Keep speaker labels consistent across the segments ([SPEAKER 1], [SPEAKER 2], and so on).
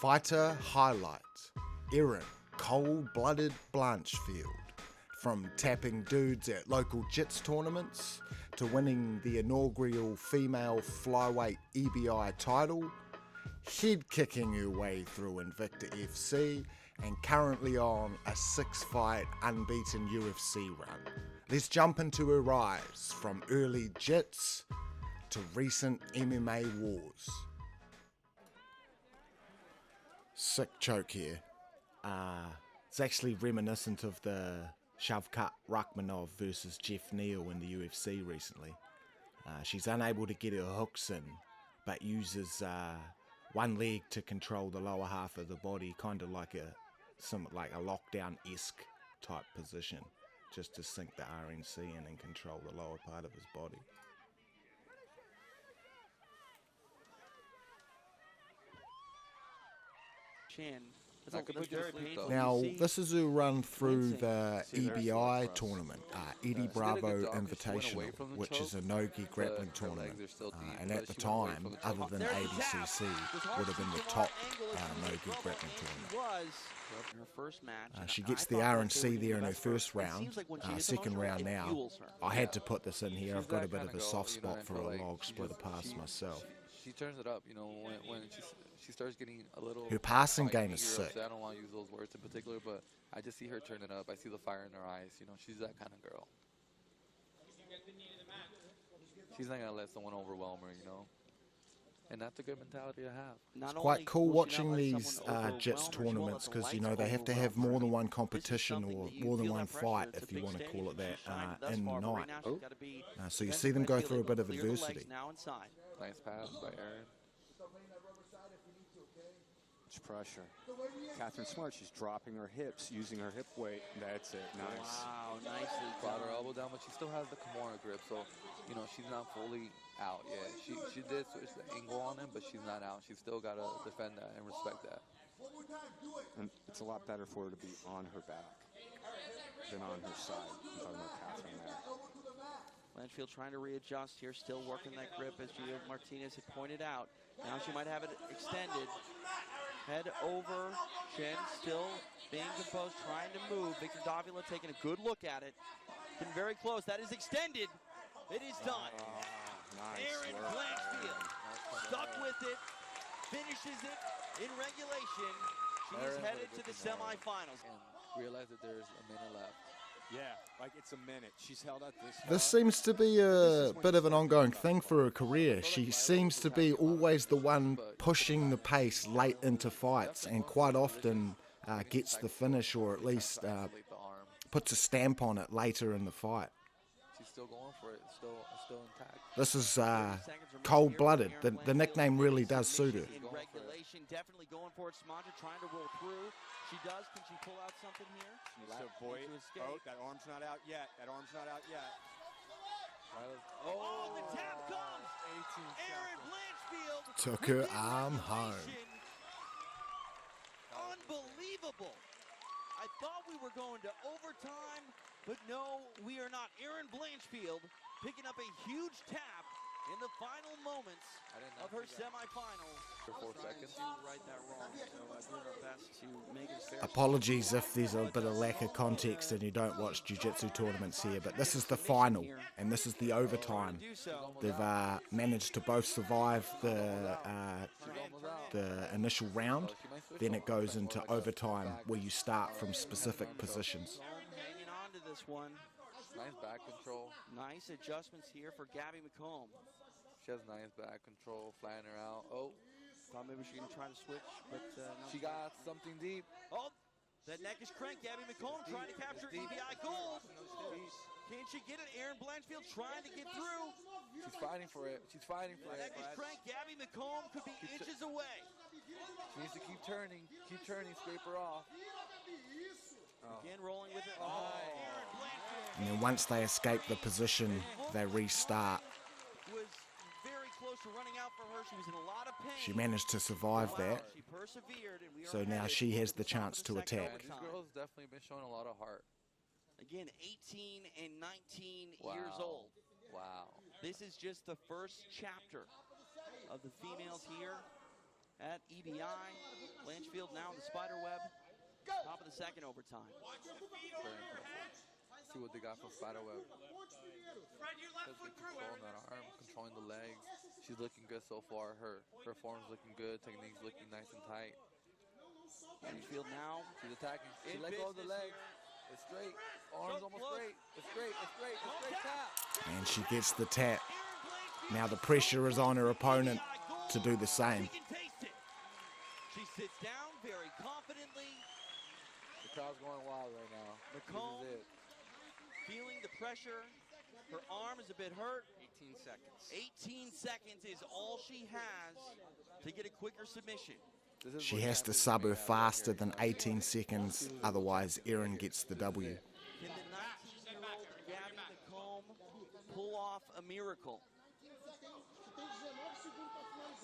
[SPEAKER 1] Fighter highlight: Erin Cold-Blooded Blanchfield. From tapping dudes at local jits tournaments to winning the inaugural female flyweight EBI title, head-kicking her way through Invicta FC, and currently on a 6-fight unbeaten UFC run. Let's jump into her rise from early jits to recent MMA wars. Sick choke here. It's actually reminiscent of the Shavkat Rakhmonov versus Jeff Neal in the UFC recently. She's unable to get her hooks in, but uses one leg to control the lower half of the body, kind of like a lockdown-esque type position, just to sink the RNC in and control the lower part of his body. Now, this is who run through the EBI tournament, Eddie Bravo Invitational, which is a no-gi grappling tournament. And at the time, other than ADCC, would have been the top no-gi grappling tournament. She gets the RNC there in her first round, second round now. I had to put this in here. I've got a bit of a soft spot for a log splitter pass myself.
[SPEAKER 2] She turns it up, you know, when she starts getting a little...
[SPEAKER 1] Her passing game is sick.
[SPEAKER 2] I don't want to use those words in particular, but I just see her turn it up. I see the fire in her eyes. You know, she's that kind of girl. She's not going to let someone overwhelm her, you know. And that's a good mentality to have.
[SPEAKER 1] It's quite cool watching these jits tournaments because, you know, they have to have more than one competition or more than one fight, if you want to call it that, in the night. So you see them go through a bit of adversity.
[SPEAKER 2] Nice pass by Erin.
[SPEAKER 3] It's pressure. Catherine Smart, she's dropping her hips, using her hip weight. That's it. Nice.
[SPEAKER 4] Wow, nicely
[SPEAKER 2] Brought her elbow down, but she still has the Kimura grip, so, you know, she's not fully out yet. She did switch the angle on him, but she's not out. She's still got to defend that and respect that.
[SPEAKER 3] And it's a lot better for her to be on her back than on her side. I'm talking about Catherine there.
[SPEAKER 4] Blanchfield trying to readjust here, still working that grip, as Gio Martinez had pointed out. Now she might have it extended. Head over, chin still being composed, trying to move. Victor Davila taking a good look at it. Getting very close. That is extended. It is done.
[SPEAKER 3] Nice
[SPEAKER 4] Erin
[SPEAKER 3] work.
[SPEAKER 4] Blanchfield stuck with it, finishes it in regulation. She's headed to the semifinals.
[SPEAKER 2] And realize that there's a minute left.
[SPEAKER 3] Yeah, like it's a minute. She's held out this far.
[SPEAKER 1] This seems to be a bit of an ongoing thing for her career. She seems to be always the one pushing the pace late into fights, and quite often gets the finish, or at least puts a stamp on it later in the fight.
[SPEAKER 2] She's still going for it. Still intact.
[SPEAKER 1] This is cold-blooded. The nickname really does suit her.
[SPEAKER 4] In regulation, definitely going for it. Samantha trying to roll through. She does. Can she pull out something here?
[SPEAKER 3] Needs to avoid. Oh, that arm's not out yet. That arm's not out yet.
[SPEAKER 4] Oh, the tap comes. Erin Blanchfield
[SPEAKER 1] Took her arm home.
[SPEAKER 4] Unbelievable. I thought we were going to overtime, but no, we are not. Erin Blanchfield picking up a huge tap in the final moments of her semifinal.
[SPEAKER 2] 4 seconds.
[SPEAKER 4] Right that wrong. So doing our best to make it fair.
[SPEAKER 1] Apologies if there's a bit of lack of context and you don't watch jiu-jitsu tournaments here, but this is the final and this is the overtime. They've managed to both survive the initial round, then it goes into overtime where you start from specific positions.
[SPEAKER 4] Hanging on to this one.
[SPEAKER 2] Nice back control.
[SPEAKER 4] Nice adjustments here for Gabby McComb.
[SPEAKER 2] She has nice back control, flying her out. Oh,
[SPEAKER 4] thought maybe she was going to try to switch, but no.
[SPEAKER 2] She got something deep.
[SPEAKER 4] Oh, that neck is cranked. Gabby McComb trying to capture EBI gold. Can she get it? Erin Blanchfield trying to get through.
[SPEAKER 2] She's fighting for it. She's fighting for it.
[SPEAKER 4] Neck is cranked. Gabby McComb could be inches away.
[SPEAKER 2] She needs to keep turning, scrape her off.
[SPEAKER 4] Again, rolling with it. Erin Blanchfield.
[SPEAKER 1] And then once they escape the position, they restart.
[SPEAKER 4] Was very close to running out for her. She was in a lot of pain.
[SPEAKER 1] She managed to survive that,
[SPEAKER 4] She persevered, and we are
[SPEAKER 1] so now
[SPEAKER 4] headed
[SPEAKER 1] she has
[SPEAKER 4] to
[SPEAKER 1] the chance to
[SPEAKER 4] second
[SPEAKER 1] attack.
[SPEAKER 2] This
[SPEAKER 4] overtime.
[SPEAKER 2] girl's definitely been showing a lot of heart.
[SPEAKER 4] Again, 18 and 19
[SPEAKER 2] Wow.
[SPEAKER 4] years old.
[SPEAKER 2] Wow.
[SPEAKER 4] This is just the first chapter of the females here at EBI. Blanchfield now in the spider web. Top of the second overtime.
[SPEAKER 2] Very impressive. See what they got from Spiderweb. Controlling that arm, controlling the legs. She's looking good so far. Her form's looking good. Technique's looking nice and tight.
[SPEAKER 4] Blanchfield now.
[SPEAKER 2] She's attacking. She
[SPEAKER 4] In
[SPEAKER 2] let go of the
[SPEAKER 4] business
[SPEAKER 2] leg.
[SPEAKER 4] here.
[SPEAKER 2] It's straight. Arm's almost straight. It's straight. It's straight. It's straight tap.
[SPEAKER 1] And she gets the tap. Now the pressure is on her opponent to do the same.
[SPEAKER 4] She sits down very confidently.
[SPEAKER 2] The crowd's going wild right now.
[SPEAKER 4] McComb
[SPEAKER 2] This is it.
[SPEAKER 4] feeling the pressure. Her arm is a bit hurt.
[SPEAKER 3] 18 seconds.
[SPEAKER 4] 18 seconds is all she has to get a quicker submission.
[SPEAKER 2] This is
[SPEAKER 1] She
[SPEAKER 2] what
[SPEAKER 1] has to
[SPEAKER 2] champions
[SPEAKER 1] sub
[SPEAKER 2] make
[SPEAKER 1] her
[SPEAKER 2] out of
[SPEAKER 1] faster
[SPEAKER 2] here.
[SPEAKER 1] than 18 seconds, otherwise Erin gets the W.
[SPEAKER 4] Can the 19-year-old Gabby McComb pull off a miracle?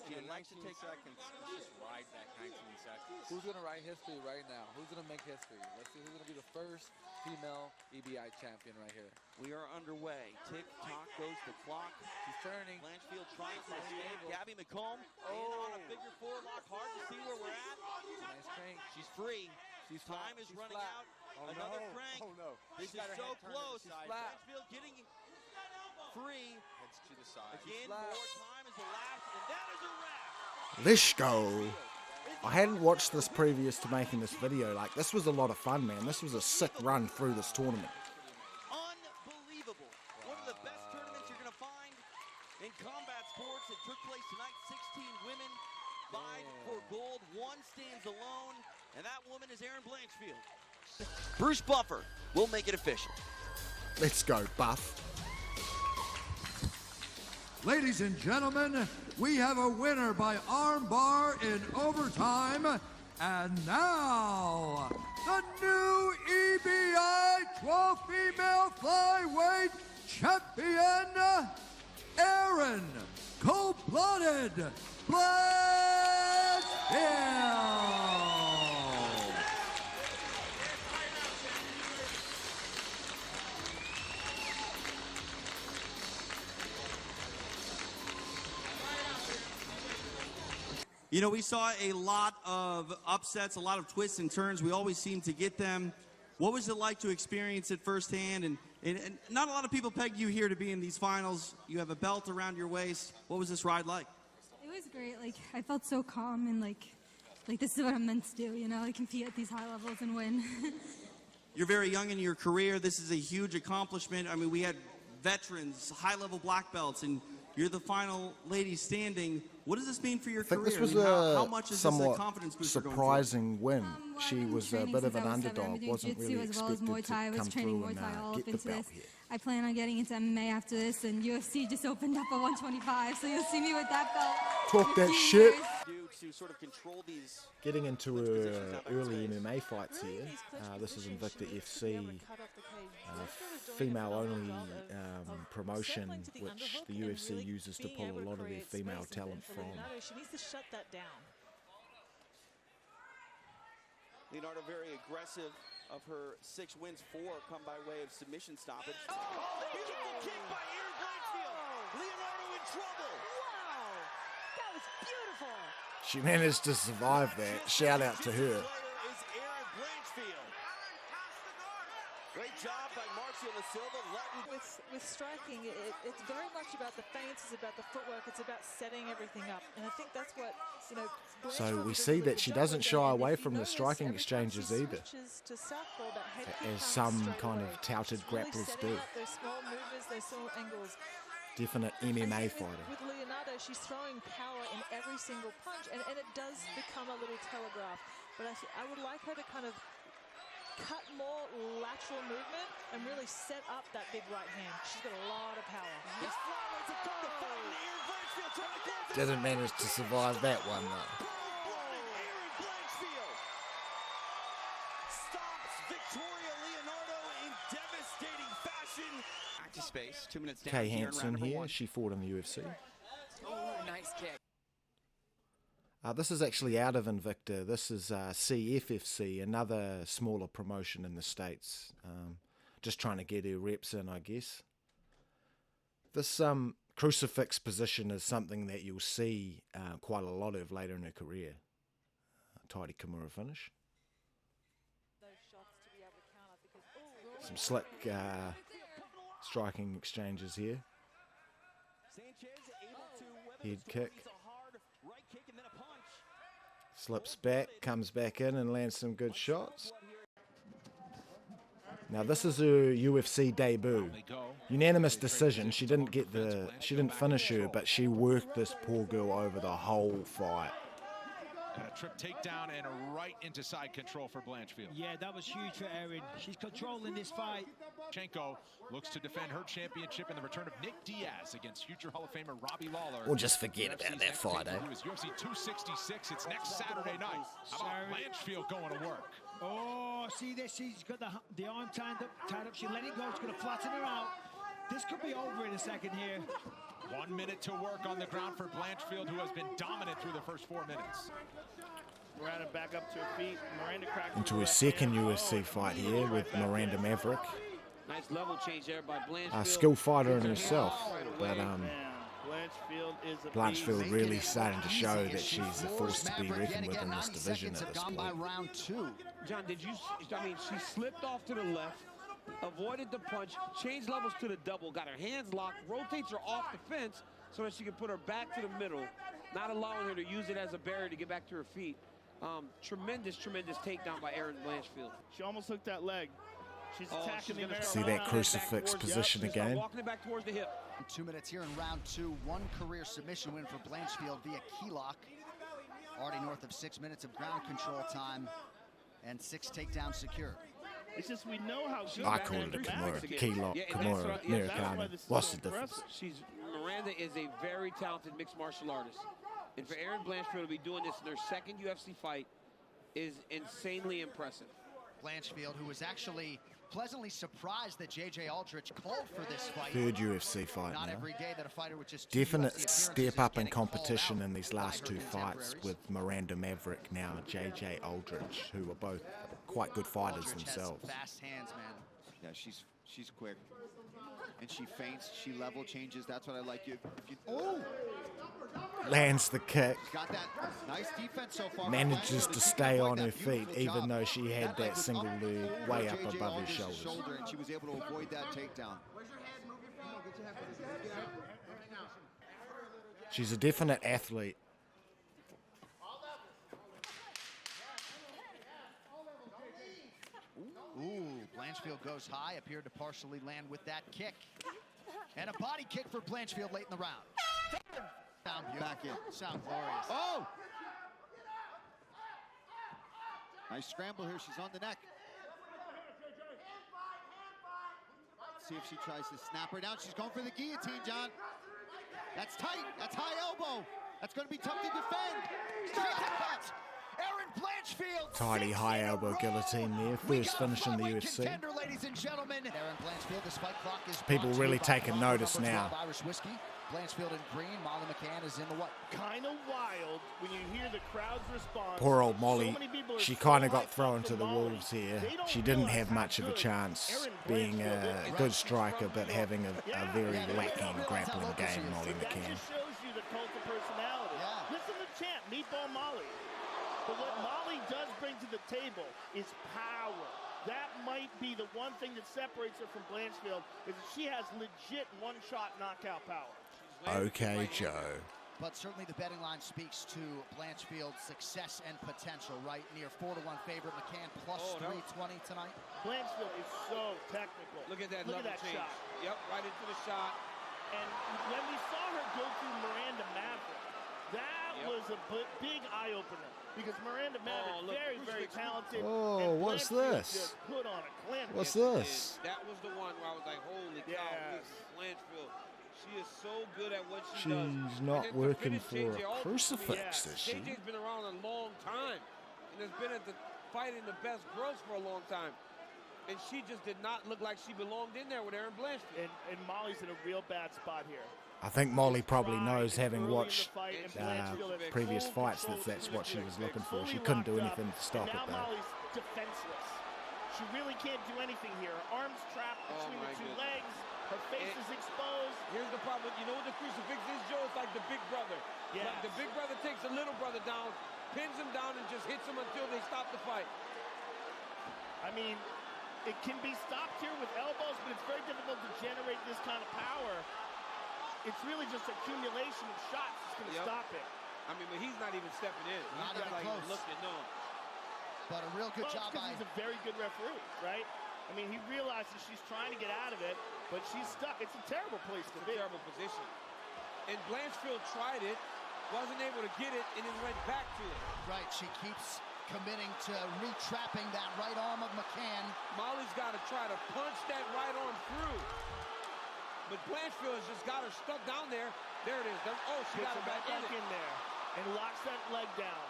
[SPEAKER 4] She
[SPEAKER 3] In
[SPEAKER 4] likes to
[SPEAKER 3] 19
[SPEAKER 4] take
[SPEAKER 3] seconds, let's just ride that 19 seconds.
[SPEAKER 2] Who's going to write history right now? Who's going to make history? Let's see who's going to be the first female EBI champion right here.
[SPEAKER 4] We are underway. Tick-tock goes the clock.
[SPEAKER 2] She's turning.
[SPEAKER 4] Blanchfield trying to escape. Gabby McComb in on a figure four lock. Hard to see where we're at.
[SPEAKER 2] Nice crank.
[SPEAKER 4] She's free.
[SPEAKER 2] She's
[SPEAKER 4] Time
[SPEAKER 2] flat.
[SPEAKER 4] is
[SPEAKER 2] She's
[SPEAKER 4] running
[SPEAKER 2] flat.
[SPEAKER 4] out.
[SPEAKER 3] Oh,
[SPEAKER 4] Another
[SPEAKER 3] no.
[SPEAKER 4] crank.
[SPEAKER 3] Oh, no.
[SPEAKER 4] This
[SPEAKER 3] She's
[SPEAKER 4] is
[SPEAKER 3] got her
[SPEAKER 4] so
[SPEAKER 3] head turned to the
[SPEAKER 4] close.
[SPEAKER 3] side.
[SPEAKER 2] Flat.
[SPEAKER 4] Blanchfield getting free.
[SPEAKER 3] Heads to the side.
[SPEAKER 4] Again,
[SPEAKER 2] flat.
[SPEAKER 4] more time is elapsed, and that is a wrap.
[SPEAKER 1] Let's go. I hadn't watched this previous to making this video. Like, this was a lot of fun, man. This was a sick run through this tournament.
[SPEAKER 4] Unbelievable. One of the best tournaments you're going to find in combat sports. It took place tonight. 16 women vied for gold. One stands alone, and that woman is Erin Blanchfield. Bruce Buffer will make it official.
[SPEAKER 1] Let's go, Buff.
[SPEAKER 5] Ladies and gentlemen, we have a winner by armbar in overtime. And now, the new EBI 12 female flyweight champion, Erin Cold-Blooded Blanchfield.
[SPEAKER 6] You know, we saw a lot of upsets, a lot of twists and turns. We always seem to get them. What was it like to experience it firsthand? And not a lot of people pegged you here to be in these finals. You have a belt around your waist. What was this ride like?
[SPEAKER 7] It was great. Like, I felt so calm and like this is what I'm meant to do, you know, like compete at these high levels and win.
[SPEAKER 6] You're very young in your career. This is a huge accomplishment. I mean, we had veterans, high-level black belts, and you're the final lady standing. What does this mean for your
[SPEAKER 1] I think
[SPEAKER 6] career?
[SPEAKER 1] this was
[SPEAKER 6] I mean,
[SPEAKER 1] a
[SPEAKER 6] how much is this a
[SPEAKER 1] somewhat
[SPEAKER 6] confidence booster going forward?
[SPEAKER 1] surprising win.
[SPEAKER 7] Well,
[SPEAKER 1] She
[SPEAKER 7] I've been
[SPEAKER 1] was a
[SPEAKER 7] training
[SPEAKER 1] bit of
[SPEAKER 7] since
[SPEAKER 1] an
[SPEAKER 7] I was 7. I've
[SPEAKER 1] underdog,
[SPEAKER 7] been
[SPEAKER 1] wasn't
[SPEAKER 7] jiu-jitsu
[SPEAKER 1] really
[SPEAKER 7] as well as
[SPEAKER 1] expected
[SPEAKER 7] Muay
[SPEAKER 1] to
[SPEAKER 7] Thai. I was
[SPEAKER 1] come
[SPEAKER 7] training
[SPEAKER 1] through
[SPEAKER 7] Muay Thai all
[SPEAKER 1] and
[SPEAKER 7] up
[SPEAKER 1] get
[SPEAKER 7] into
[SPEAKER 1] the belt
[SPEAKER 7] this.
[SPEAKER 1] here.
[SPEAKER 7] I plan on getting into MMA after this, and UFC just opened up at 125, so you'll see me with that belt.
[SPEAKER 1] Talk that
[SPEAKER 7] 15
[SPEAKER 1] shit.
[SPEAKER 7] years.
[SPEAKER 6] Do to sort of control these.
[SPEAKER 1] Getting into
[SPEAKER 6] positions
[SPEAKER 1] her
[SPEAKER 6] out by
[SPEAKER 1] early
[SPEAKER 6] space.
[SPEAKER 1] MMA fights here. This is Invicta FC, female-only promotion, which the UFC uses to pull a lot of their female talent from.
[SPEAKER 8] She needs to shut that down.
[SPEAKER 6] Leonardo very aggressive. Of her 6 wins, 4 come by way of submission stoppage.
[SPEAKER 8] Oh, beautiful kick by Erin Blanchfield. Leonardo in trouble. Wow, that was beautiful.
[SPEAKER 1] She managed to survive that. Shout out to her.
[SPEAKER 6] Is Erin Blanchfield. Great job by Marcio Da Silva.
[SPEAKER 8] With striking, it's very much about the feints, it's about the footwork, it's about setting everything up. And I think that's what, you know,
[SPEAKER 1] So
[SPEAKER 8] Blanchfield
[SPEAKER 1] we
[SPEAKER 8] does
[SPEAKER 1] see
[SPEAKER 8] really
[SPEAKER 1] that
[SPEAKER 8] good
[SPEAKER 1] she
[SPEAKER 8] job
[SPEAKER 1] doesn't
[SPEAKER 8] with
[SPEAKER 1] shy
[SPEAKER 8] that. And
[SPEAKER 1] away
[SPEAKER 8] if you
[SPEAKER 1] from the
[SPEAKER 8] notice,
[SPEAKER 1] striking
[SPEAKER 8] every time she
[SPEAKER 1] exchanges either,
[SPEAKER 8] switches to southpaw, that head kick
[SPEAKER 1] as
[SPEAKER 8] comes
[SPEAKER 1] some
[SPEAKER 8] straight
[SPEAKER 1] kind
[SPEAKER 8] away.
[SPEAKER 1] of touted
[SPEAKER 8] She's really
[SPEAKER 1] grapplers
[SPEAKER 8] setting
[SPEAKER 1] do.
[SPEAKER 8] up those small movements, those small angles.
[SPEAKER 1] Definite
[SPEAKER 8] And
[SPEAKER 1] MMA
[SPEAKER 8] yet
[SPEAKER 1] fighter.
[SPEAKER 8] With Leonardo, she's throwing power in every single punch, and it does become a little telegraph. But I would like her to kind of cut more lateral movement and really set up that big right hand. She's got a lot of power. Yes, flyweights have come to fight, and Erin Blanchfield trying to close it.
[SPEAKER 1] Doesn't manage to survive that one though.
[SPEAKER 6] Erin Blanchfield stops Victoria Leonardo in devastating fashion. Active space, 2 minutes down.
[SPEAKER 1] Kay
[SPEAKER 6] here in
[SPEAKER 1] Hansen
[SPEAKER 6] round number
[SPEAKER 1] here.
[SPEAKER 6] 1.
[SPEAKER 1] She fought in the UFC.
[SPEAKER 9] Oh, nice kick.
[SPEAKER 1] This is actually out of Invicta. This is CFFC, another smaller promotion in the States. Just trying to get her reps in, I guess. This Crucifix position is something that you'll see quite a lot of later in her career. Tidy Kimura finish. Some slick striking exchanges here. Head kick. Slips back, comes back in and lands some good shots. Now this is her UFC debut. Unanimous decision. She didn't finish her, but she worked this poor girl over the whole fight.
[SPEAKER 10] And a trip takedown and a right into side control for Blanchfield.
[SPEAKER 11] Yeah, that was huge for Erin. She's controlling this fight.
[SPEAKER 10] Chenko looks to defend her championship in the return of Nick Diaz against future Hall of Famer Robbie Lawler.
[SPEAKER 1] We'll just forget about that fight, eh?
[SPEAKER 10] It was UFC 266. It's next Saturday night. How about Blanchfield going to work?
[SPEAKER 11] Oh, see this? She's got the arm tied up. She let it go. She's going to flatten her out. This could be over in a second here.
[SPEAKER 10] 1 minute to work on the ground for Blanchfield, who has been dominant through the first 4 minutes.
[SPEAKER 12] Miranda back up to her feet. Miranda cracks
[SPEAKER 1] Into his second UFC fight here with Miranda Maverick.
[SPEAKER 13] Nice level change there by Blanchfield.
[SPEAKER 1] A skilled fighter in herself, but
[SPEAKER 12] Blanchfield
[SPEAKER 1] really starting to show that she's a force to be reckoned with in this division at this point.
[SPEAKER 13] Round 2. John, did you? I mean, she slipped off to the left, avoided the punch, changed levels to the double, got her hands locked, rotates her off the fence so that she can put her back to the middle, not allowing her to use it as a barrier to get back to her feet. Tremendous takedown by Erin Blanchfield.
[SPEAKER 12] She almost hooked that leg. She's attacking the
[SPEAKER 1] See that crucifix position again.
[SPEAKER 13] Walking it back towards the hip.
[SPEAKER 14] 2 minutes here in round 2. One career submission win for Blanchfield via key lock. Already north of 6 minutes of ground control time and 6 takedowns secured.
[SPEAKER 12] It's just we know how she.
[SPEAKER 1] I call it a Kimura. Key lock, Kimura, Americana. What's the difference?
[SPEAKER 13] Miranda is a very talented mixed martial artist. And for Erin Blanchfield to be doing this in her second UFC fight is insanely impressive.
[SPEAKER 14] Blanchfield, who was actually pleasantly surprised that J.J. Aldrich called for this fight.
[SPEAKER 1] Third UFC fight
[SPEAKER 14] Not
[SPEAKER 1] now.
[SPEAKER 14] every day that a fighter with just
[SPEAKER 1] Definite step up in competition in these last 2 fights with Miranda Maverick, now J.J. Aldrich, who are both quite good fighters themselves.
[SPEAKER 14] Fast hands, man.
[SPEAKER 15] Yeah, she's quick. And she feints, she level changes. That's what I like. Oh!
[SPEAKER 1] Lands the kick.
[SPEAKER 15] Got that nice defense so far.
[SPEAKER 1] Manages to stay on her feet, even though she had that single leg way up above her shoulders.
[SPEAKER 15] And she was able to avoid that takedown.
[SPEAKER 1] She's a definite athlete.
[SPEAKER 14] Ooh, Blanchfield goes high, appeared to partially land with that kick. And a body kick for Blanchfield late in the round. Sound
[SPEAKER 15] back in.
[SPEAKER 14] Sound glorious.
[SPEAKER 15] Oh! Nice scramble here. She's on the neck. See if she tries to snap her down. She's going for the guillotine, John. That's tight. That's high elbow. That's going to be tough to defend. Straight Erin Blanchfield.
[SPEAKER 1] Tidy high elbow guillotine there. First finish in the UFC.
[SPEAKER 14] Ladies and gentlemen. Erin Blanchfield, this fight clock is
[SPEAKER 1] people really taking notice now.
[SPEAKER 14] Irish whiskey. Blanchfield in green. Molly McCann is in the what?
[SPEAKER 12] Kind of wild when you hear the crowd's response.
[SPEAKER 1] Poor old Molly. She kind of got thrown to the wolves here. She didn't have much of a chance, being a good striker, but having a very lacking grappling game, Molly McCann.
[SPEAKER 12] That just shows you the cult of personality. Listen to the chant, Meatball Molly. But what Molly does bring to the table is power. That might be the one thing that separates her from Blanchfield, is that she has legit one-shot knockout power.
[SPEAKER 1] Okay, Joe.
[SPEAKER 14] But certainly the betting line speaks to Blanchfield's success and potential, right? Near 4-1 favorite. McCann plus 320 tonight.
[SPEAKER 12] Blanchfield is so technical.
[SPEAKER 13] Look at that
[SPEAKER 12] Look
[SPEAKER 13] level
[SPEAKER 12] at that
[SPEAKER 13] change.
[SPEAKER 12] shot.
[SPEAKER 13] Yep, right into the shot.
[SPEAKER 12] And when we saw her go through Miranda Maverick, that was a big eye-opener. Because Miranda Maverick, very talented.
[SPEAKER 1] Oh, what's this?
[SPEAKER 12] Put on a clinic.
[SPEAKER 1] What's this?
[SPEAKER 13] That was the one where I was like, holy cow, this is Blanchfield. She is so good at what she does.
[SPEAKER 1] She's not working for a crucifix, is she?
[SPEAKER 13] JJ's been around a long time and has been at the fighting the best girls for a long time. And she just did not look like she belonged in there with Erin Blanchfield.
[SPEAKER 12] And Molly's in a real bad spot here.
[SPEAKER 1] I think Molly probably knows, having watched previous fights, that's what she was looking for. She couldn't do anything to stop it, though.
[SPEAKER 12] Molly's defenseless. She really can't do anything here. Her arms trapped between the two legs. Her face is exposed.
[SPEAKER 13] Here's the problem. You know what the crucifix is, Joe? It's like the big brother.
[SPEAKER 12] Yeah.
[SPEAKER 13] Like the big brother takes the little brother down, pins him down, and just hits him until they stop the fight.
[SPEAKER 12] I mean, it can be stopped here with elbows, but it's very difficult to generate this kind of power. It's really just accumulation of shots that's going to stop it.
[SPEAKER 13] I mean, but he's not even stepping in. He's
[SPEAKER 14] Not
[SPEAKER 13] not
[SPEAKER 14] even
[SPEAKER 13] like
[SPEAKER 14] close.
[SPEAKER 13] looking, no.
[SPEAKER 14] But a real good job by...
[SPEAKER 12] He's a very good referee, right? I mean, he realizes she's trying to get out of it, but she's stuck. It's a terrible place to be.
[SPEAKER 13] Terrible position. And Blanchfield tried it, wasn't able to get it, and then went back to it.
[SPEAKER 14] Right, she keeps committing to retrapping that right arm of McCann.
[SPEAKER 13] Molly's got to try to punch that right arm through. But Blanchfield has just got her stuck down there. There it is. Oh, she got her back in
[SPEAKER 12] there and locks that leg down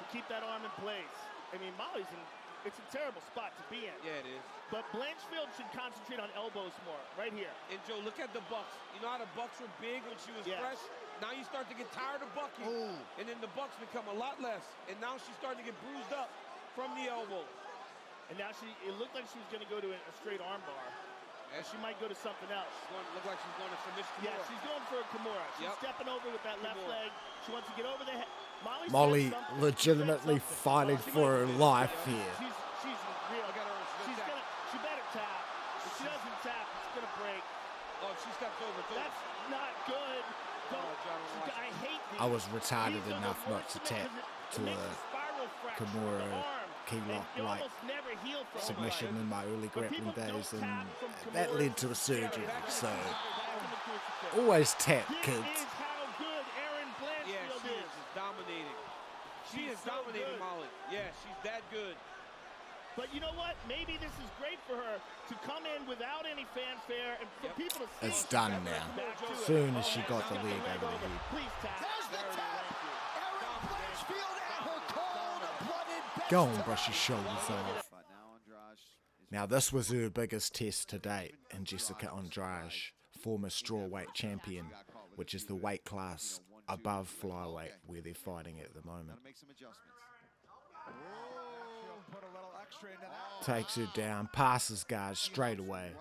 [SPEAKER 12] to keep that arm in place. I mean, Molly's in, it's a terrible spot to be in.
[SPEAKER 13] Yeah, it is.
[SPEAKER 12] But Blanchfield should concentrate on elbows more, right here.
[SPEAKER 13] And Joe, look at the bucks. You know how the bucks were big when she was fresh? Now you start to get tired of bucking.
[SPEAKER 14] Ooh.
[SPEAKER 13] And then the bucks become a lot less. And now she's starting to get bruised up from the elbow.
[SPEAKER 12] And now it looked like she was going to go to a straight arm bar. And she might go to something else.
[SPEAKER 13] Look like she's going to submission.
[SPEAKER 12] Yeah, she's going for a Kimura. She's stepping over with that left leg. She wants to get over the head.
[SPEAKER 1] Molly legitimately fighting for her life here.
[SPEAKER 12] She's real. She better tap. If she doesn't tap, it's going to break.
[SPEAKER 13] Oh, she steps over.
[SPEAKER 12] That's not good. I hate these.
[SPEAKER 1] I was retarded enough not to tap to a Kimura key lock like submission in my early grappling days, and that led to a surgery. So always tap, kids.
[SPEAKER 12] How good Erin Blanchfield
[SPEAKER 13] she is dominating. She is dominating Molly. Yeah, she's that good.
[SPEAKER 12] But you know what? Maybe this is great for her to come in without any fanfare and for people to see.
[SPEAKER 1] It's done now. As soon as she got the leg over the head.
[SPEAKER 12] Please tap.
[SPEAKER 14] There's the tap. Erin Blanchfield at her cold-blooded best.
[SPEAKER 1] Go and brush your shoulders off. Now this was her biggest test to date, and Jessica Andrade, former strawweight champion, which is the weight class above flyweight where they're fighting at the moment. Takes her down, passes guard straight away.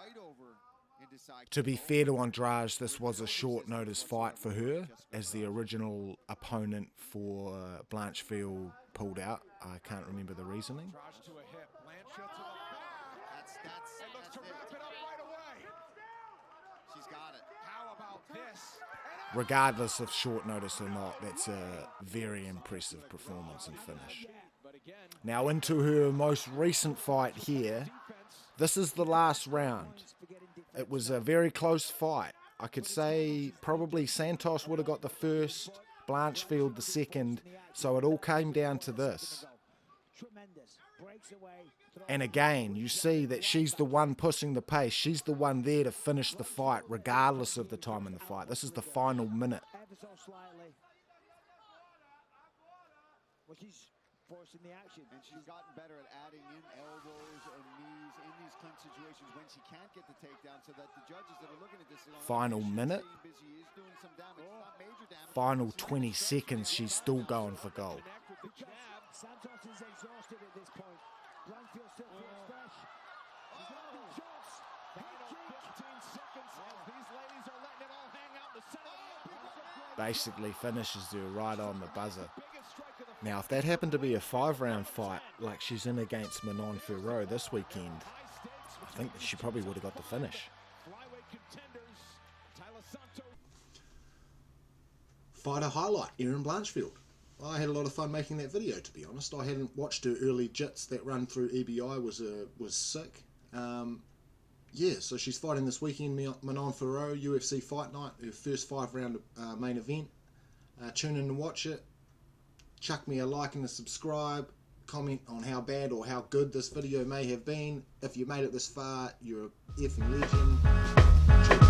[SPEAKER 1] To be fair to Andrade, this was a short notice fight for her, as the original opponent for Blanchfield pulled out. I can't remember the reasoning. Regardless of short notice or not, that's a very impressive performance and finish. Now into her most recent fight here. This is the last round. It was a very close fight. I could say probably Santos would have got the first, Blanchfield the second, so it all came down to this. And again, you see that she's the one pushing the pace. She's the one there to finish the fight, regardless of the time in the fight. This is the final minute.
[SPEAKER 15] Forcing the action. And she's gotten better at adding in elbows and knees in these clinch situations when she can't get the takedown, so that the judges that are looking at this
[SPEAKER 1] final minute. Final 20 seconds, she's still going for gold.
[SPEAKER 11] Santos is exhausted at this point. Blanchfield still feels fresh. She's got the shots. Final 15 seconds as these ladies are letting it all hang out in the center.
[SPEAKER 1] Basically finishes her right on the buzzer. Now, if that happened to be a 5-round fight, like she's in against Manon Ferro this weekend, I think that she probably would have got the finish. Fighter highlight, Erin Blanchfield. I had a lot of fun making that video, to be honest. I hadn't watched her early jits. That run through EBI was sick. Yeah, so she's fighting this weekend, Manon Ferro, UFC Fight Night, her first 5-round main event. Tune in and watch it. Chuck me a like and a subscribe. Comment on how bad or how good this video may have been. If you made it this far, you're a effing legend.